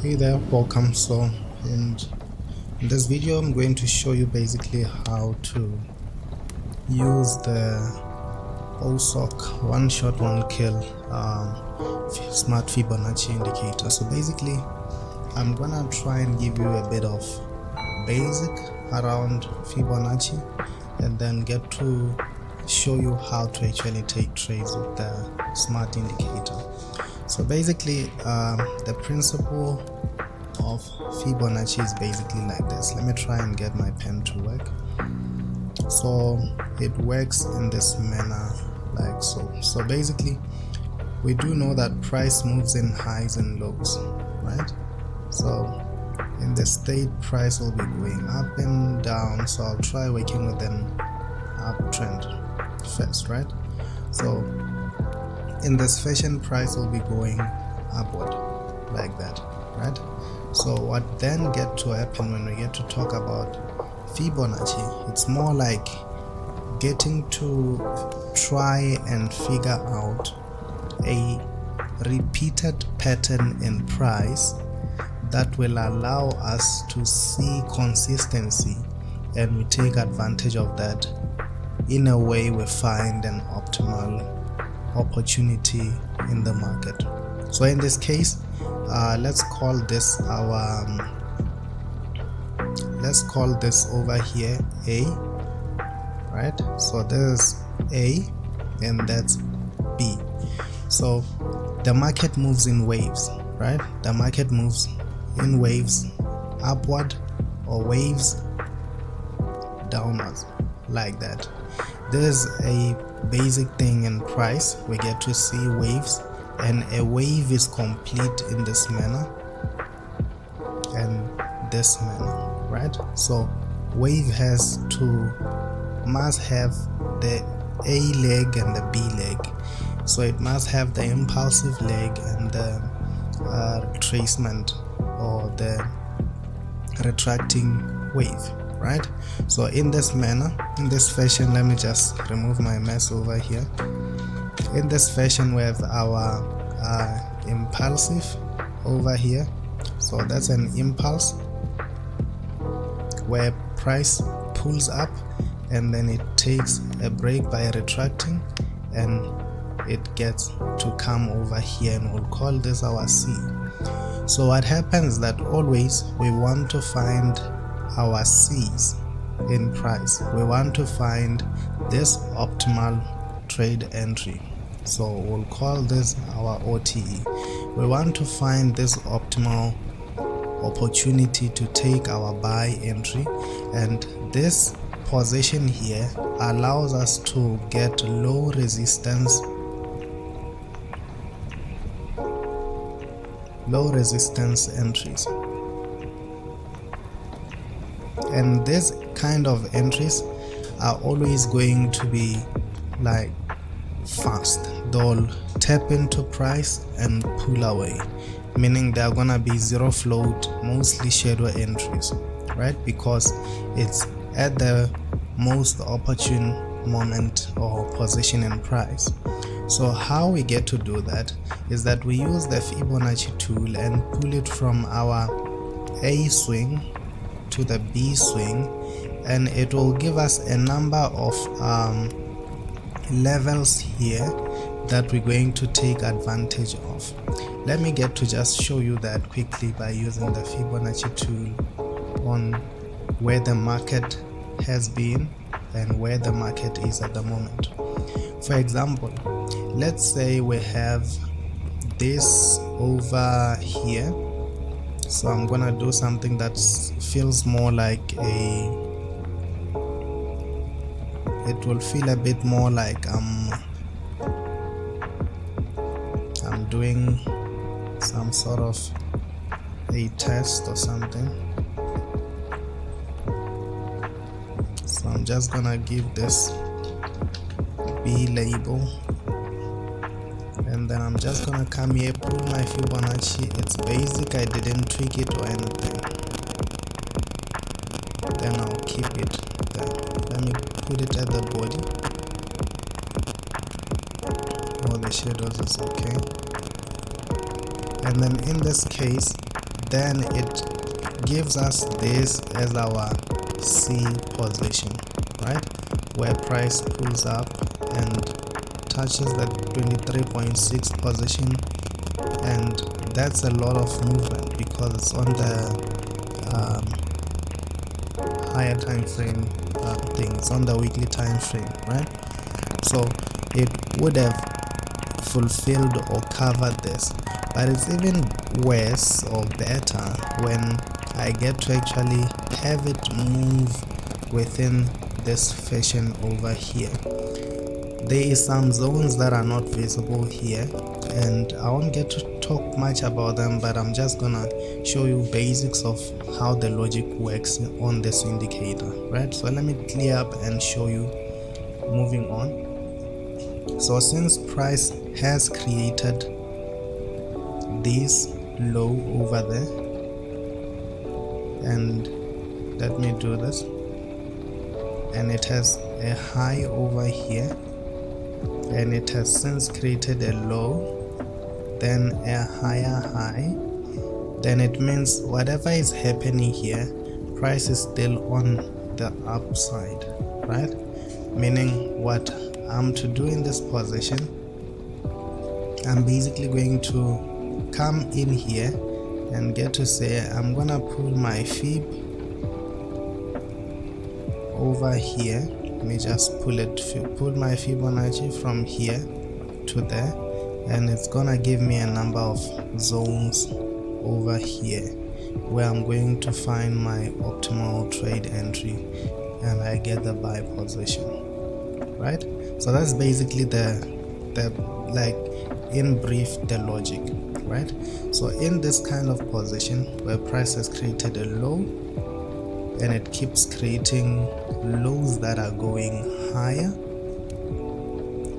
Hey there, welcome. In this video I'm going to show you basically how to use the Osok one shot one kill smart Fibonacci indicator. So basically I'm gonna try and give you a bit of basic around Fibonacci and then get to show you how to actually take trades with the smart indicator. So basically the principle of Fibonacci is basically like this. Let me try and get my pen to work. So it works in this manner like so basically we do know that price moves in highs and lows, right? So in the state, price will be going up and down, so I'll try working with an uptrend first, right? So in this fashion, price will be going upward like that, right? So what then get to happen when we get to talk about Fibonacci, it's more like getting to try and figure out a repeated pattern in price that will allow us to see consistency, and we take advantage of that. In a way, we find an optimal opportunity in the market. So in this case, let's call this over here A, right? So this is A and that's B. So the market moves in waves, right? The market moves in waves upward or waves downwards like that. There's a basic thing in price. We get to see waves, and a wave is complete in this manner and this manner, right? So wave must have the A leg and the B leg. So it must have the impulsive leg and the retracement or the retracting wave, right? So in this manner, in this fashion, let me just remove my mess over here. In this fashion, we have our impulsive over here. So that's an impulse where price pulls up and then it takes a break by retracting and it gets to come over here, and we'll call this our C. So what happens that always we want to find our C's in price. We want to find this optimal trade entry. So we'll call this our OTE. We want to find this optimal opportunity to take our buy entry, and this position here allows us to get low resistance entries. And this kind of entries are always going to be like fast. They'll tap into price and pull away, meaning they're gonna be zero float, mostly shadow entries, right? Because it's at the most opportune moment or position in price. So how we get to do that is that we use the Fibonacci tool and pull it from our A swing to the B swing, and it will give us a number of levels here that we're going to take advantage of. Let me get to just show you that quickly by using the Fibonacci tool on where the market has been and where the market is at the moment. For example, let's say we have this over here. So I'm gonna do something that feels more like it will feel a bit more like I'm doing some sort of a test or something. So I'm just gonna give this B label, and then I'm just gonna come here, pull my Fibonacci. It's basic, I didn't tweak it or anything. Then I'll keep it there. Let me put it at the body. All the shadows is okay. And then in this case, then it gives us this as our C position, right, where price pulls up and touches the 23.6 position, and that's a lot of movement because it's on the higher time frame things, on the weekly time frame, right? So it would have fulfilled or covered this, but it's even worse or better when I get to actually have it move within this fashion over here. There is some zones that are not visible here, and I won't get to talk much about them, but I'm just gonna show you basics of how the logic works on this indicator, right? So let me clear up and show you moving on. So since price has created this low over there, and let me do this, and it has a high over here, and it has since created a low, then a higher high, then it means whatever is happening here, price is still on the upside, right? Meaning what I'm to do in this position, I'm basically going to come in here and get to say I'm gonna pull my fib over here. Let me just pull my Fibonacci from here to there, and it's gonna give me a number of zones over here where I'm going to find my optimal trade entry, and I get the buy position, right? So that's basically the like in brief the logic, right? So in this kind of position where price has created a low and it keeps creating lows that are going higher,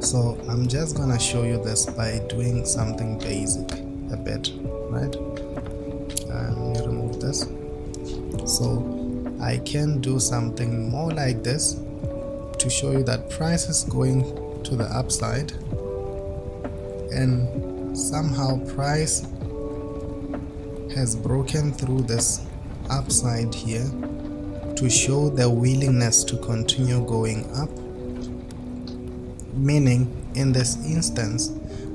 so I'm just gonna show you this by doing something basic a bit, right? Let me remove this. So I can do something more like this to show you that price is going to the upside, and somehow price has broken through this upside here to show the willingness to continue going up. Meaning in this instance,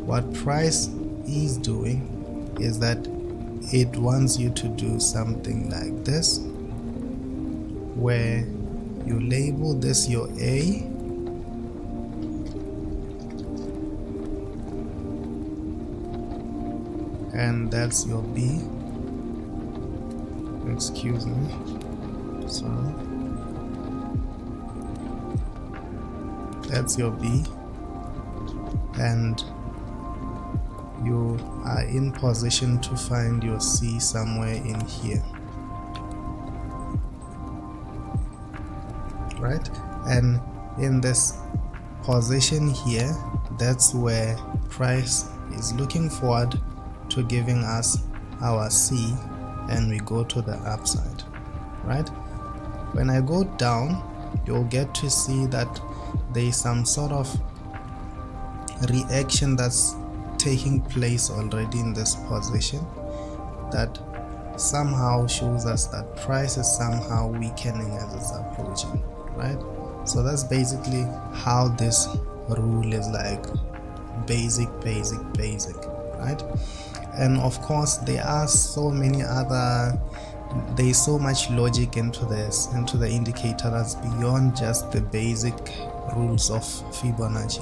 what price is doing is that it wants you to do something like this, where you label this your A, and that's your B. Excuse me, sorry. That's your B, and you are in position to find your C somewhere in here, right? And in this position here, that's where price is looking forward to giving us our C, and we go to the upside, right? When I go down, you'll get to see that there is some sort of reaction that's taking place already in this position that somehow shows us that price is somehow weakening as it's approaching, right? So that's basically how this rule is like basic, right? And of course there are so many other, there's so much logic into this, into the indicator that's beyond just the basic rules of Fibonacci,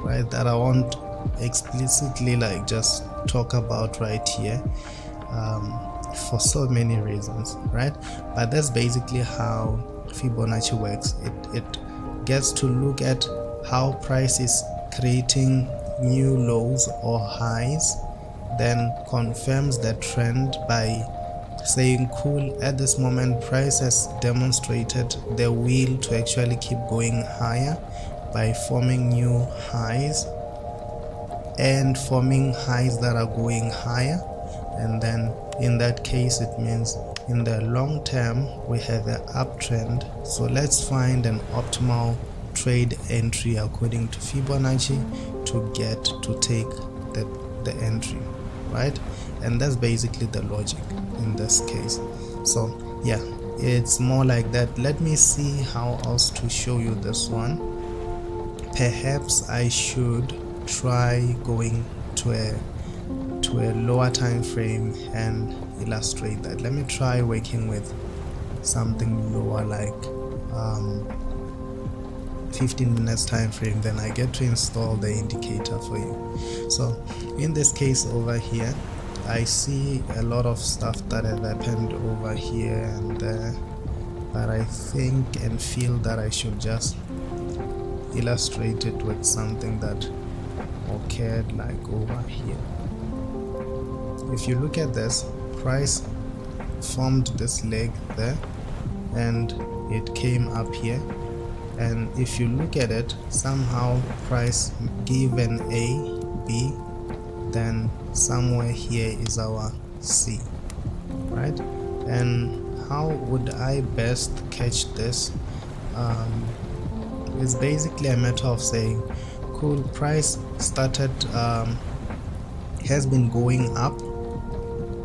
right, that I won't explicitly like just talk about right here for so many reasons, right? But that's basically how Fibonacci works. It gets to look at how price is creating new lows or highs, then confirms the trend by saying cool, at this moment price has demonstrated the will to actually keep going higher by forming new highs and forming highs that are going higher, and then in that case it means in the long term we have an uptrend. So let's find an optimal trade entry according to Fibonacci to get to take the entry, right? And that's basically the logic in this case. So yeah, it's more like that. Let me see how else to show you this one. Perhaps I should try going to a lower time frame and illustrate that. Let me try working with something lower, like 15 minutes time frame, then I get to install the indicator for you. So in this case over here, I see a lot of stuff that have happened over here and there, but I think and feel that I should just illustrate it with something that occurred like over here. If you look at this, price formed this leg there and it came up here, and if you look at it, somehow price gave an A, B, then somewhere here is our C, right? And how would I best catch this? It's basically a matter of saying, cool, price started has been going up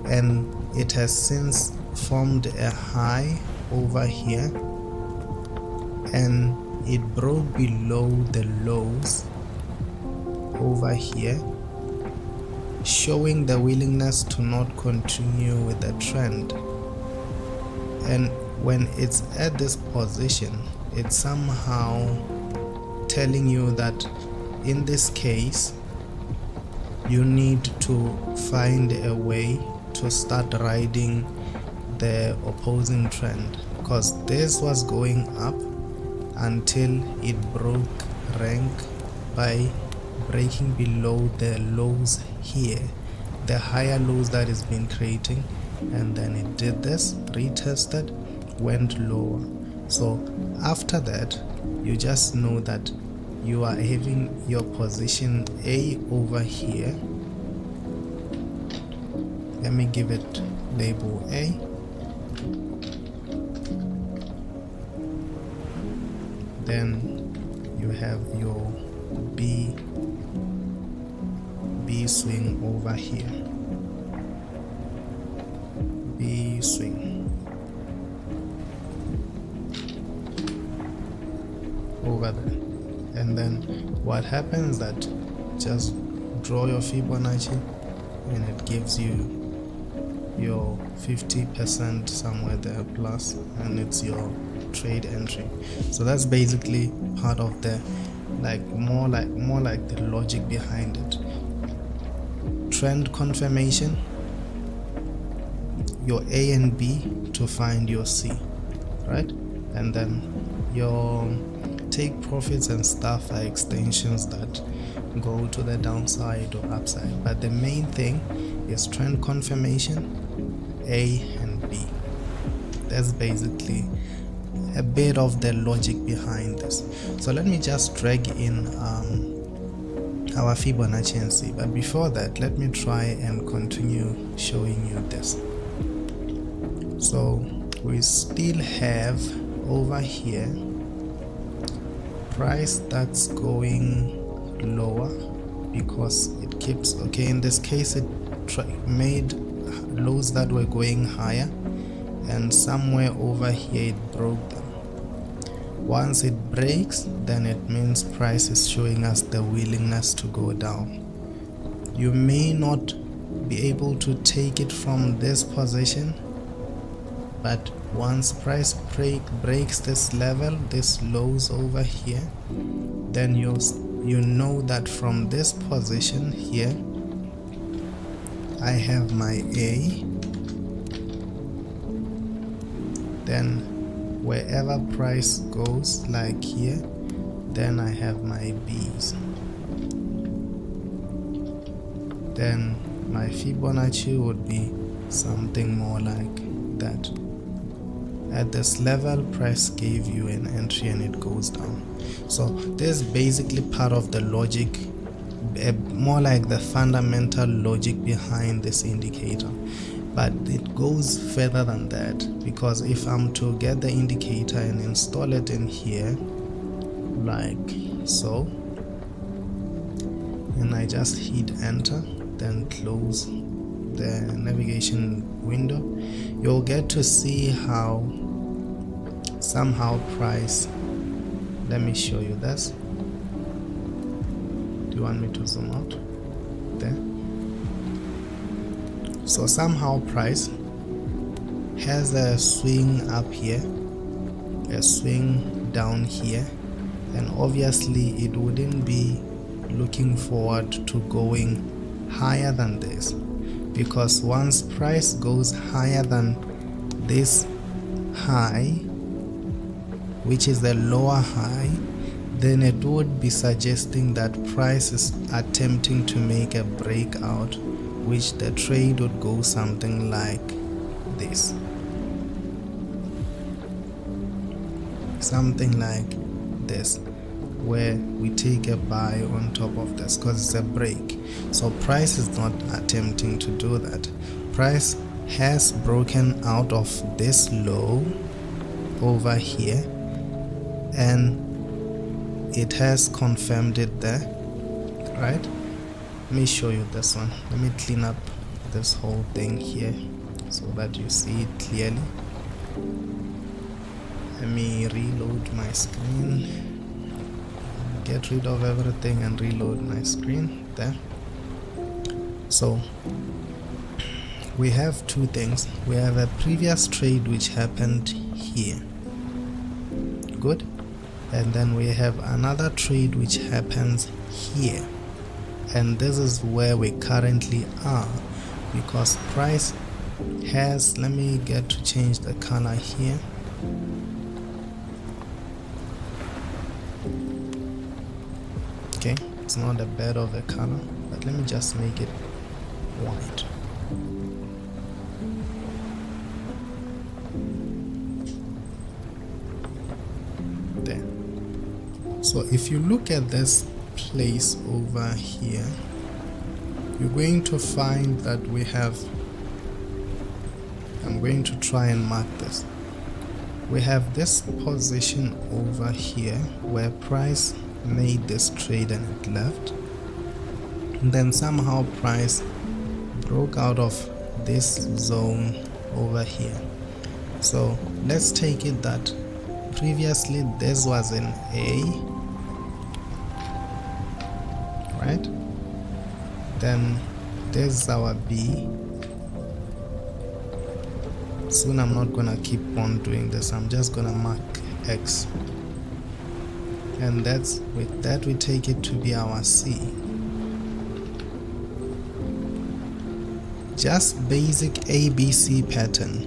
and it has since formed a high over here, and it broke below the lows over here, showing the willingness to not continue with the trend. And when it's at this position, it's somehow telling you that in this case you need to find a way to start riding the opposing trend, because this was going up until it broke rank by breaking below the lows here, the higher lows that it's been creating, and then it did this, retested, went lower. So after that, you just know that you are having your position A over here. Let me give it label A. Then you have your B swing over here, B swing over there. And then what happens that just draw your Fibonacci and it gives you your 50% somewhere there plus, and it's your trade entry. So that's basically part of the more like the logic behind it. Trend confirmation, your A and B to find your C, right? And then your take profits and stuff are extensions that go to the downside or upside, but the main thing is trend confirmation, A and B. That's basically a bit of the logic behind this. So let me just drag in our Fibonacci and see, but before that let me try and continue showing you this. So we still have over here price that's going lower because it keeps, okay, in this case it made lows that were going higher, and somewhere over here it broke them. Once it breaks, then it means price is showing us the willingness to go down. You may not be able to take it from this position, but once price breaks this level, this lows over here, then you know that from this position here I have my A, then wherever price goes like here, then I have my B's, then my Fibonacci would be something more like that. At this level, price gave you an entry and it goes down. So this is basically part of the logic, more like the fundamental logic behind this indicator. But it goes further than that, because if I'm to get the indicator and install it in here like so, and I just hit enter, then close the navigation window, you'll get to see how somehow price, let me show you this. Do you want me to zoom out? There. So somehow price has a swing up here, a swing down here, and obviously it wouldn't be looking forward to going higher than this, because once price goes higher than this high, which is the lower high, then it would be suggesting that price is attempting to make a breakout, which the trade would go something like this, something like this, where we take a buy on top of this because it's a break. So price is not attempting to do that. Price has broken out of this low over here, and it has confirmed it there, right? Let me show you this one. Let me clean up this whole thing here so that you see it clearly. Let me reload my screen, get rid of everything and reload my screen there. So we have two things. We have a previous trade which happened here, good, and then we have another trade which happens here, and this is where we currently are, because price has, let me get to change the color here. Okay, it's not a bad of a color, but let me just make it white. There. So if you look at this place over here, you're going to find that we have, I'm going to try and mark this. We have this position over here where price made this trade and it left, and then somehow price broke out of this zone over here. So let's take it that previously this was an A, right? Then this is our B. Soon I'm not gonna keep on doing this, I'm just gonna mark X, and that's, with that we take it to be our C. Just basic ABC pattern,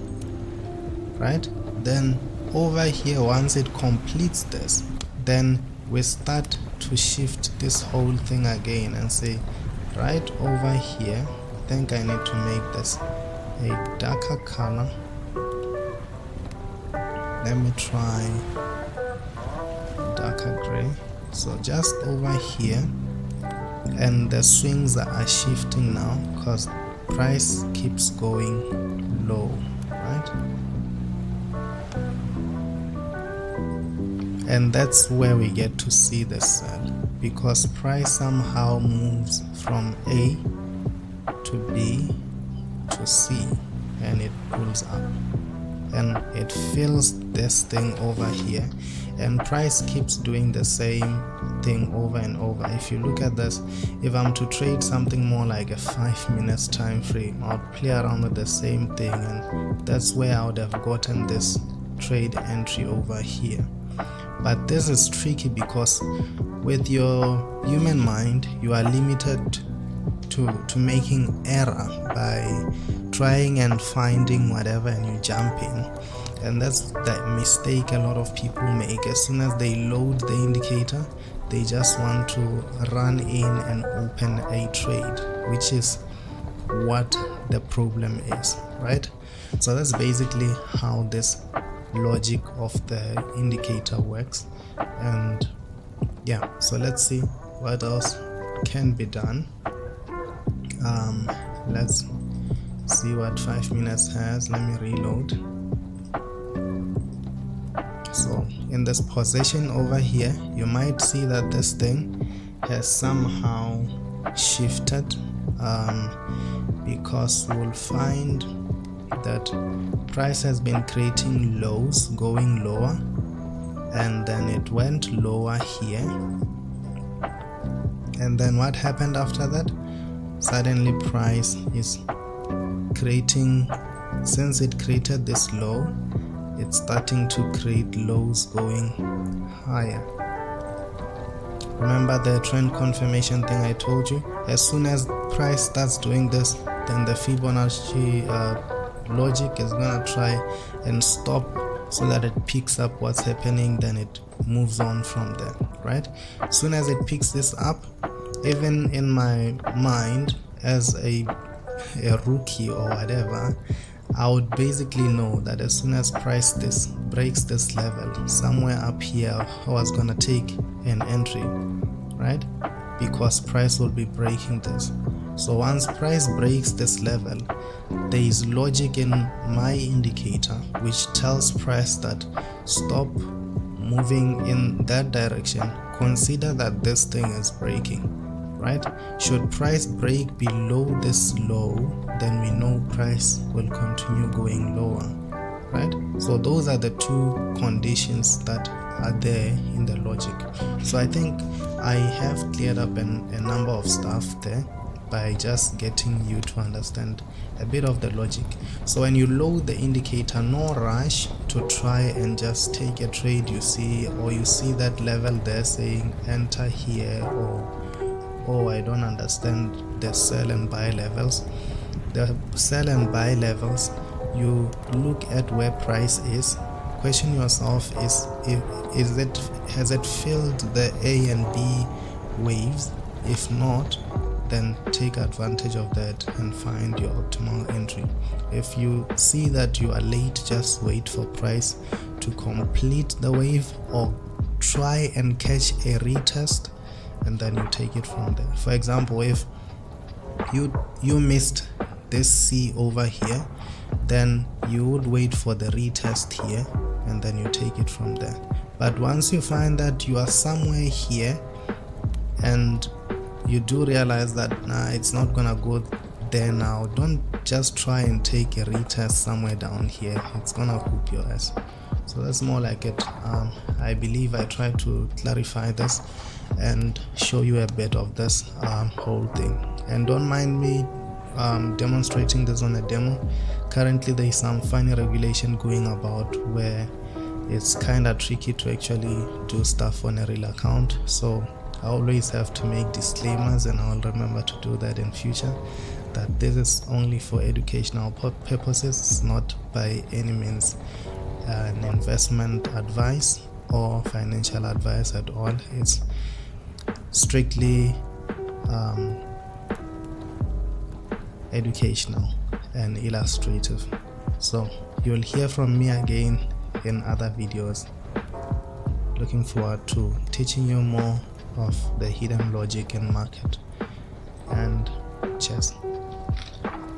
right? Then over here, once it completes this, then we start to shift this whole thing again and say, right over here, I think I need to make this a darker color. Let me try darker gray. So just over here, and the swings are shifting now because price keeps going low, right? And that's where we get to see the sell, because price somehow moves from A to B to C, and it pulls up and it fills this thing over here, and price keeps doing the same thing over and over. If you look at this, if I'm to trade something more like a 5 minutes time frame, I'll play around with the same thing, and that's where I would have gotten this trade entry over here. But this is tricky because with your human mind, you are limited to making error by trying and finding whatever and you jump in, and that's the mistake a lot of people make. As soon as they load the indicator, they just want to run in and open a trade, which is what the problem is, right? So that's basically how this logic of the indicator works. And yeah, so let's see what else can be done. Let's see what 5 minutes has. Let me reload. So in this position over here, you might see that this thing has somehow shifted. because we'll find that price has been creating lows, going lower, and then it went lower here, and then what happened after that? Suddenly price is creating, since it created this low, it's starting to create lows going higher. Remember the trend confirmation thing I told you? As soon as price starts doing this, then the Fibonacci logic is gonna try and stop so that it picks up what's happening, then it moves on from there, right? As soon as it picks this up, even in my mind as a rookie or whatever, I would basically know that as soon as price this breaks this level somewhere up here, I was gonna take an entry, right? Because price will be breaking this. So once price breaks this level, there is logic in my indicator which tells price that stop moving in that direction, consider that this thing is breaking, right? Should price break below this low, then we know price will continue going lower, right? So those are the two conditions that are there in the logic. So I think I have cleared up a number of stuff there by just getting you to understand a bit of the logic. So when you load the indicator, no rush to try and just take a trade you see, or you see that level there saying enter here, or oh, I don't understand the sell and buy levels. The sell and buy levels, you look at where price is, question yourself, has it filled the A and B waves? If not, then take advantage of that and find your optimal entry. If you see that you are late, just wait for price to complete the wave or try and catch a retest, and then you take it from there. For example, if you missed this C over here, then you would wait for the retest here and then you take it from there. But once you find that you are somewhere here and you do realize that it's not gonna go there now, don't just try and take a retest somewhere down here. It's gonna hook your ass. So that's more like it. I believe I tried to clarify this and show you a bit of this whole thing, and don't mind me demonstrating this on a demo. Currently there is some funny regulation going about where it's kind of tricky to actually do stuff on a real account, so I always have to make disclaimers, and I'll remember to do that in future, that this is only for educational purposes. It's not by any means an investment advice or financial advice at all. It's strictly educational and illustrative. So you'll hear from me again in other videos. Looking forward to teaching you more of the hidden logic in market, and cheers.